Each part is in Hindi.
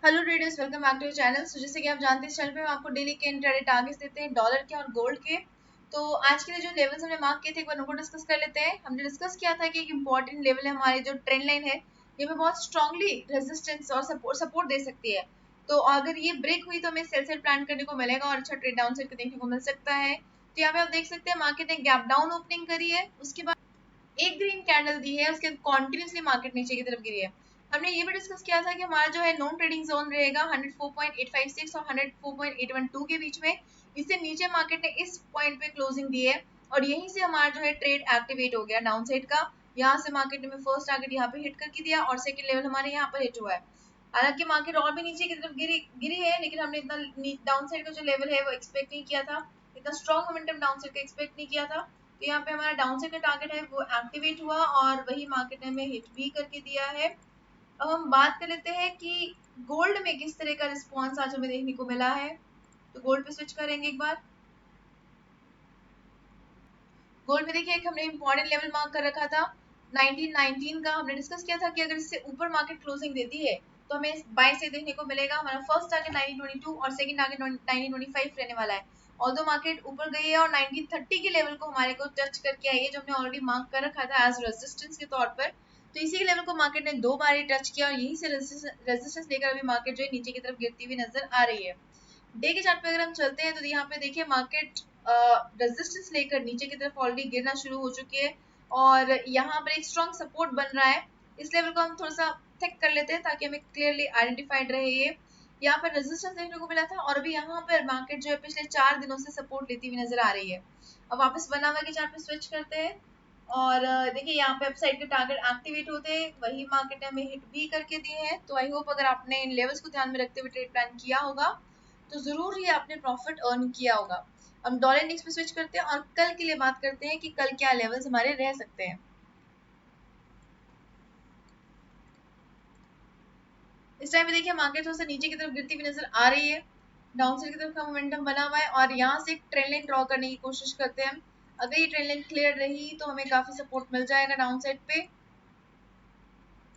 Hello traders, welcome back to channel. So जैसे कि आप जानते हैं, इस चैनल पे हम आपको डेली के इंट्राडे टारगेट्स देते हैं डॉलर के और गोल्ड के। तो आज के लिए जो लेवल्स हमने मार्क किए थे, एक बार उनको डिस्कस कर लेते हैं। हमने डिस्कस किया था कि एक इंपॉर्टेंट लेवल है हमारे जो ट्रेंड लाइन है, ये पे बहुत स्ट्रांगली रेजिस्टेंस और सपोर्ट दे सकती है। तो अगर ये ब्रेक हुई तो हमें सेल सेल प्लान करने को मिलेगा और अच्छा ट्रेड डाउन साइड देखने को मिल सकता है। तो यहाँ पे आप देख सकते हैं मार्केट ने गैप डाउन ओपनिंग करी है, उसके बाद एक ग्रीन कैंडल दी है, उसके कॉन्टिन्यूसली मार्केट नीचे की तरफ गिरी है। हमने ये भी डिस्कस किया था कि हमारा जो है नॉन ट्रेडिंग जोन रहेगा 104.856 और 104.812 के बीच में। इससे नीचे मार्केट ने इस पॉइंट पे क्लोजिंग दी है और यहीं से हमारा जो है ट्रेड एक्टिवेट हो गया डाउन साइड का। यहाँ से मार्केट ने फर्स्ट टारगेट यहाँ पे हिट करके दिया और सेकंड लेवल हमारे यहाँ पर हिट हुआ है। हालांकि मार्केट और भी नीचे की तरफ गिरी है, लेकिन हमने इतना डाउन साइड का जो लेवल है वो एक्सपेक्ट नहीं किया था, इतना स्ट्रॉन्ग मोमेंटम डाउन साइड का एक्सपेक्ट नहीं किया था। तो यहाँ पे हमारा डाउन साइड का टारगेट है वो एक्टिवेट हुआ और वही मार्केट ने हमें हिट भी करके दिया है। अब हम बात कर लेते हैं कि गोल्ड में किस तरह का रिस्पॉन्स आज हमें देखने को मिला है। तो गोल्ड पे स्विच करेंगे एक बार। गोल्ड में देखिए, एक हमने इंपॉर्टेंट लेवल मार्क कर रखा था 1919 का। हमने डिस्कस किया था कि अगर इससे ऊपर मार्केट क्लोजिंग देती है तो हमें बाय से देखने को मिलेगा। हमारा फर्स्ट टारगेट 1922 और सेकंड टारगेट 1925 रहने वाला है। ऑल्दो मार्केट ऊपर गई है और 1930 के लेवल को हमारे को टच करके आई है, जो हमने ऑलरेडी मार्क कर रखा था एज रेजिस्टेंस के तौर पर। तो इसी लेवल को मार्केट ने दो बार ही टच किया और यहीं से रेजिस्टेंस लेकर अभी मार्केट जो है नीचे की तरफ गिरती हुई नजर आ रही है। डे के चार्ट पे अगर हम चलते हैं तो यहाँ पे देखिए मार्केट रेजिस्टेंस लेकर नीचे की तरफ ऑलरेडी गिरना शुरू हो चुकी है और यहाँ पर एक स्ट्रॉन्ग सपोर्ट बन रहा है। इस लेवल को हम थोड़ा सा थिक कर लेते हैं ताकि हमें क्लियरली आइडेंटिफाइड रहे। ये यहाँ पर रेजिस्टेंस देखने को मिला था और अभी यहाँ पर मार्केट जो है पिछले 4 दिनों से सपोर्ट लेती हुई नजर आ रही है। अब वापस 1 आवर के चार्ट पे स्विच करते हैं और देखिए यहाँ पे अपसाइड के टारगेट एक्टिवेट होते हैं, वही मार्केट ने हमें हिट भी करके दिए हैं। तो आई होप अगर आपने इन लेवल्स को ध्यान में रखते हुए ट्रेड प्लान किया होगा तो जरूर ही आपने प्रॉफिट अर्न किया होगा। हम डॉलर इंडेक्स पे स्विच करते हैं और कल के लिए बात करते हैं कि कल क्या लेवल्स हमारे रह सकते हैं। इस टाइम पे देखिए मार्केट थोड़ा सा नीचे की तरफ गिरती हुई नजर आ रही है, डाउन साइड की तरफ का मोमेंटम बना हुआ है और यहाँ से एक ट्रेंड लाइन ड्रॉ करने की कोशिश करते हैं। अगर ये ट्रेंड लाइन क्लियर रही तो हमें काफी सपोर्ट मिल जाएगा डाउन साइड पे। ये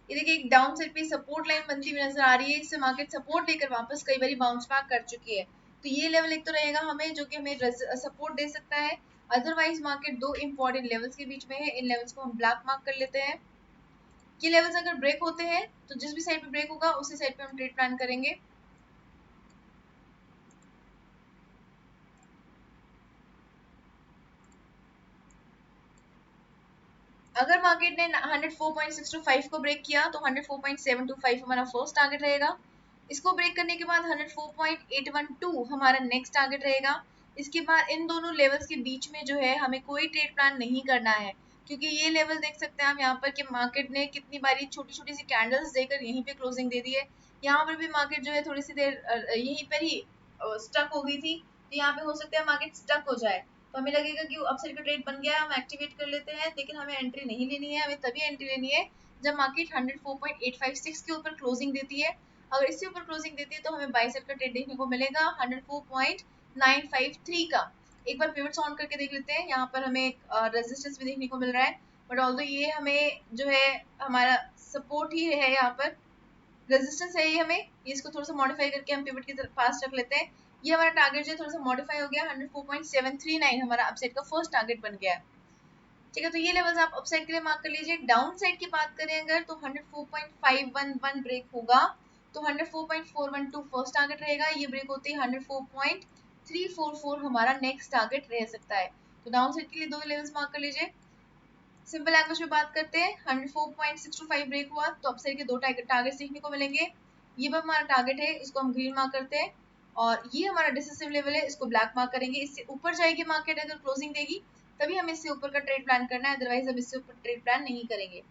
देखिए एक डाउन साइड पे सपोर्ट लाइन बनती हुई नजर आ रही है, इससे मार्केट सपोर्ट लेकर वापस कई बार बाउंस बैक कर चुकी है। तो ये लेवल एक तो रहेगा हमें जो कि हमें सपोर्ट दे सकता है। अदरवाइज मार्केट दो इंपॉर्टेंट लेवल्स के बीच में है, इन लेवल्स को हम ब्लैक मार्क कर लेते हैं। ये लेवल्स अगर ब्रेक होते हैं तो जिस भी साइड पे ब्रेक होगा उसी साइड पे हम ट्रेड प्लान करेंगे। अगर मार्केट ने 104.625 को ब्रेक किया तो 104.725 हमारा फर्स्ट टारगेट रहेगा। इसको ब्रेक करने के बाद 104.812 हमारा नेक्स्ट टारगेट रहेगा। इसके बाद इन दोनों लेवल्स के बीच में जो है हमें कोई ट्रेड प्लान नहीं करना है, क्योंकि ये लेवल देख सकते हैं हम यहाँ पर कि मार्केट ने कितनी बारी छोटी छोटी सी कैंडल्स देकर यहीं पे क्लोजिंग दे दी है। यहाँ पर भी मार्केट जो है थोड़ी सी देर यहीं पर ही स्टक हो गई थी। तो यहाँ पे हो सकता है मार्केट स्टक हो जाए, तो हमें लगेगा कि अपसाइड का ट्रेड बन गया है, हम एक्टिवेट कर लेते हैं। लेकिन हमें एंट्री नहीं लेनी है, हमें तभी एंट्री लेनी है जब मार्केट 104.856 के ऊपर क्लोजिंग देती है। अगर इससे ऊपर क्लोजिंग देती है तो हमें बाई साइड का ट्रेड देखने को मिलेगा 104.953 का। एक बार पिवट्स ऑन करके देख लेते हैं, यहाँ पर हमें एक रेजिस्टेंस भी देखने को मिल रहा है, बट ऑल्दो ये हमें जो है हमारा सपोर्ट ही है, यहाँ पर रेजिस्टेंस है ये हमें। इसको थोड़ा सा मॉडिफाई करके हम पिवट की तरफ पास रख लेते हैं। ये हमारा टारगेट जो है थोड़ा सा मॉडिफाई हो गया, 104.739 हमारा अपसाइड का फर्स्ट टारगेट बन गया है। ठीक है, तो ये लेवल्स आप अपसाइड के लिए मार्क कर लीजिए। डाउन साइड की बात करें अगर तो 104.511 ब्रेक होगा तो 104.412 फर्स्ट टारगेट रहेगा। ये ब्रेक होते ही 104.344 हमारा नेक्स्ट टारगेट रह सकता है। तो डाउन साइड के लिए दो लेवल्स मार्क कर लीजिए। सिंपल लैंग्वेज में बात करते हैं, 104.625 ब्रेक हुआ तो अपसाइड के दो टारगेट्स देखने को मिलेंगे। ये भी हमारा टारगेट है, इसको हम ग्रीन मार्क करते हैं और ये हमारा डिसिसिव लेवल है, इसको ब्लैक मार्क करेंगे। इससे ऊपर जाएगी मार्केट अगर क्लोजिंग देगी तभी हमें इससे ऊपर का ट्रेड प्लान करना है, अदरवाइज हम इससे ऊपर ट्रेड प्लान नहीं करेंगे।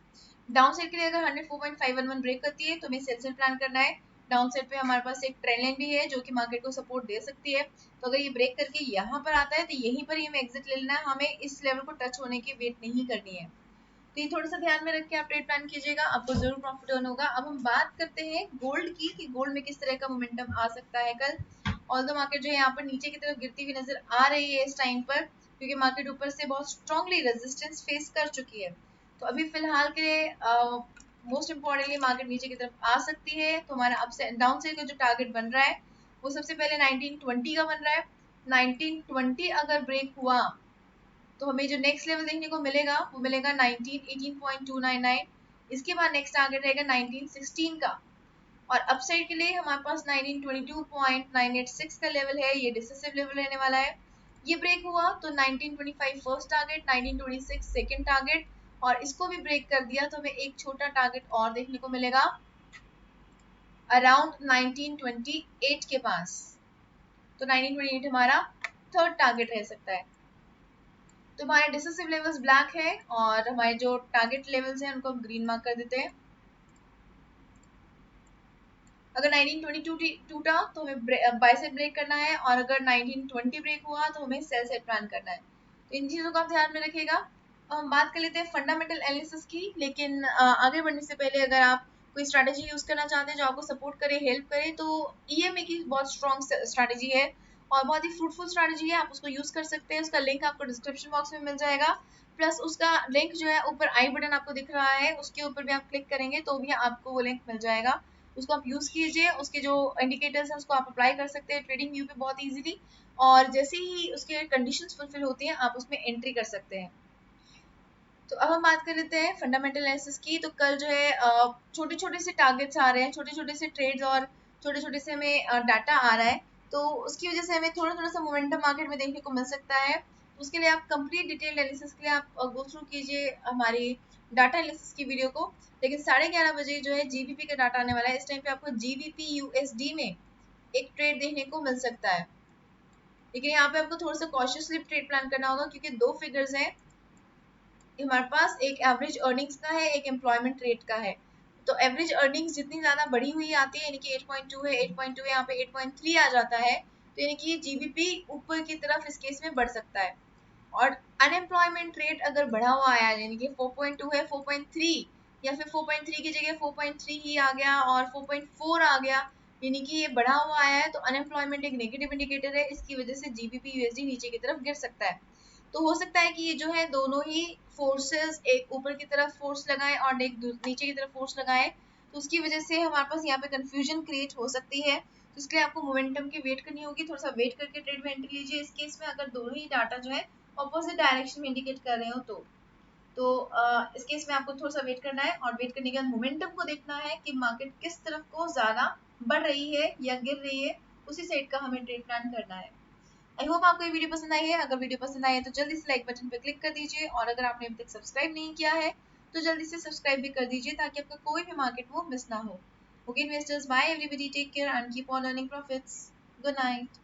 डाउन साइड के लिए अगर 104.511 ब्रेक करती है तो हमें सेल प्लान करना है। डाउन साइड पे हमारे पास एक ट्रेंड लाइन भी है जो कि मार्केट को सपोर्ट दे सकती है। तो अगर ये ब्रेक करके यहाँ पर आता है तो यहीं पर ही हमें एग्जिट ले लेना है, हमें इस लेवल को टच होने की वेट नहीं करनी है। तो ये थोड़ा सा ध्यान में रख के आप ट्रेड प्लान कीजिएगा, आपको जरूर प्रॉफिट अर्न होगा। अब हम बात करते हैं गोल्ड की कि गोल्ड में किस तरह का मोमेंटम आ सकता है कल। ऑल्दो मार्केट जो है यहाँ पर नीचे की तरफ गिरती हुई नजर आ रही है इस टाइम पर, क्योंकि मार्केट ऊपर से बहुत स्ट्रांगली रेजिस्टेंस फेस कर चुकी है। तो अभी फिलहाल के लिए मोस्ट इम्पोर्टेंटली मार्केट नीचे की तरफ आ सकती है, तो हमारा अप से डाउन साइड का जो टारगेट बन रहा है वो सबसे पहले 1920 का बन रहा है। 1920 अगर ब्रेक हुआ तो हमें जो नेक्स्ट लेवल देखने को मिलेगा वो मिलेगा 18.299। इसके बाद नेक्स्ट टारगेट रहेगा 1916 का, और अपसाइड के लिए हमारे पास 1922.986 का लेवल है, ये डिसेसिव लेवल रहने वाला है। ये ब्रेक हुआ तो 1925 फर्स्ट टारगेट, 1926 सेकंड टारगेट, और इसको भी ब्रेक कर दिया तो हमें एक छोटा टारगेट और देखने को मिलेगा अराउंड 1928 के पास। तो 1928 हमारा थर्ड टारगेट रह सकता है। तो हमारे डिसेसिव लेवल्स ब्लैक है और हमारे जो टारगेट लेवल्स हैं उनको हम ग्रीन मार्क कर देते हैं। अगर 1922 टूटा तो हमें बाय साइड ब्रेक करना है, और अगर 1920 ब्रेक हुआ तो हमें सेल साइड प्लान करना है। तो इन चीज़ों को आप ध्यान में रखिएगा। हम बात कर लेते हैं फंडामेंटल एनालिसिस की, लेकिन आगे बढ़ने से पहले अगर आप कोई स्ट्रैटेजी यूज़ करना चाहते हैं जो आपको सपोर्ट करे, हेल्प करे, तो EMA की बहुत स्ट्रॉन्ग स्ट्रैटेजी है और बहुत ही फ्रूटफुल स्ट्रैटेजी है। आप उसको यूज़ कर सकते हैं। उसका लिंक आपको डिस्क्रिप्शन बॉक्स में मिल जाएगा, प्लस उसका लिंक जो है ऊपर आई बटन आपको दिख रहा है उसके ऊपर भी आप क्लिक करेंगे तो भी आपको वो लिंक मिल जाएगा। उसको आप यूज़ कीजिए, उसके जो इंडिकेटर्स हैं उसको आप अप्लाई कर सकते हैं ट्रेडिंग व्यू पे बहुत इजीली, और जैसे ही उसके कंडीशंस फुलफिल होती हैं आप उसमें एंट्री कर सकते हैं। तो अब हम बात कर लेते हैं फंडामेंटल एनालिसिस की। तो कल जो है छोटे छोटे से टारगेट्स आ रहे हैं, छोटे छोटे से ट्रेड्स और छोटे छोटे से हमें डाटा आ रहा है, तो उसकी वजह से हमें थोड़ा थोड़ा सा मोमेंटम मार्केट में देखने को मिल सकता है। उसके लिए आप कंप्लीट डिटेल एनालिसिस के लिए आप गो थ्रू कीजिए हमारी डाटा एनालिसिस की वीडियो को। लेकिन 11:30 बजे जो है GBP का डाटा आने वाला है। इस टाइम पे आपको GBP USD में एक ट्रेड देखने को मिल सकता है, लेकिन यहाँ पे आपको थोड़ा सा कॉशियसली ट्रेड प्लान करना होगा क्योंकि दो फिगर्स हैं हमारे पास, एक एवरेज अर्निंग्स का है, एक एम्प्लॉयमेंट रेट का है। तो एवरेज अर्निंग्स जितनी ज्यादा बढ़ी हुई आती है, यानी कि 8.2 है, 8.2 है, यहाँ पे 8.3 आ जाता है, तो यानी कि GBP ऊपर की तरफ इस केस में बढ़ सकता है। और अनएम्प्लॉयमेंट रेट अगर बढ़ा हुआ आया यानी कि 4.2 है 4.3, या फिर 4.3 की जगह 4.3 ही आ गया और 4.4 आ गया, यानी कि ये बढ़ा हुआ आया है, तो अनएम्प्लॉयमेंट एक नेगेटिव इंडिकेटर है। इसकी वजह से GBP USD नीचे की तरफ गिर सकता है। तो हो सकता है कि ये जो है दोनों ही फोर्सेस एक ऊपर की तरफ फोर्स लगाए और एक नीचे की तरफ फोर्स लगाए, तो उसकी वजह से हमारे पास यहाँ पे कंफ्यूजन क्रिएट हो सकती है। तो इसलिए आपको मोमेंटम की वेट करनी होगी, थोड़ा सा वेट करके ट्रेड में एंट्री लीजिए इस केस में, अगर दोनों ही डाटा जो है ऑपोजिट डायरेक्शन में इंडिकेट कर रहे हो तो इस केस में आपको थोड़ा सा वेट करना है, और वेट करने के बाद मोमेंटम को देखना है कि मार्केट किस तरफ को ज्यादा बढ़ रही है या गिर रही है, उसी साइड का हमें ट्रेड प्लान करना है। आई होप आपको ये वीडियो पसंद आई है। अगर वीडियो पसंद आई है तो जल्दी से लाइक बटन पर क्लिक कर दीजिए, और अगर आपने अभी तक सब्सक्राइब नहीं किया है तो जल्दी से सब्सक्राइब भी कर दीजिए ताकि आपका कोई भी मार्केट मूव मिस ना हो। Okay investors, bye everybody, take care and keep on earning profits. Good night.